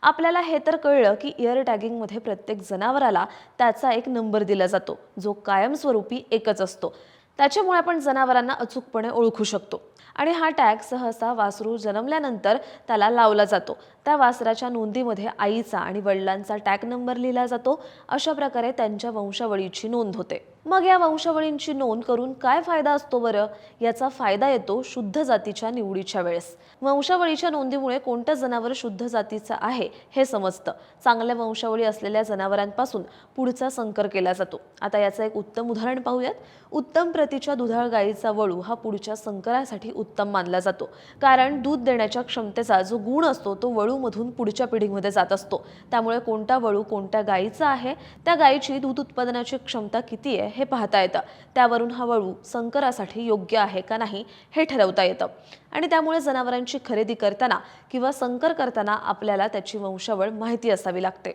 आपल्याला हे तर कळलं की इयर टॅगिंगमध्ये प्रत्येक जनावराला त्याचा एक नंबर दिला जातो, जो कायमस्वरूपी एकच असतो. त्याच्यामुळे आपण जनावरांना अचूकपणे ओळखू शकतो. आणि हा टॅग सहसा वासरू जन्मल्यानंतर त्याला लावला जातो. त्या वासराच्या नोंदीमध्ये आईचा आणि वडिलांचा टॅग नंबर लिहिला जातो. अशा प्रकारे त्यांच्या वंशावळीची नोंद होते. मग या वंशावळींची नोंद करून काय फायदा असतो बरं? याचा फायदा येतो शुद्ध जातीच्या निवडीच्या वेळेस. वंशावळीच्या नोंदीमुळे कोणतं जनावर शुद्ध जातीचं आहे हे समजतं. चांगल्या वंशावळी असलेल्या जनावरांपासून पुढचा संकर केला जातो. आता याचं एक उत्तम उदाहरण पाहूयात. उत्तम प्रतीच्या दुधाळ गायीचा वळू हा पुढच्या संकरासाठी उत्तम मानला जातो, कारण दूध देण्याच्या क्षमतेचा जो गुण असतो तो वळूमधून पुढच्या पिढीमध्ये जात असतो. त्यामुळे कोणता वळू कोणत्या गायीचा आहे, त्या गायीची दूध उत्पादनाची क्षमता किती आहे हे पाहता येतं. त्यावरून हा वळू संकरासाठी योग्य आहे का नाही हे ठरवता येतं. आणि त्यामुळे जनावरांची खरेदी करताना किंवा संकर करताना आपल्याला त्याची वंशावळ माहिती असावी लागते.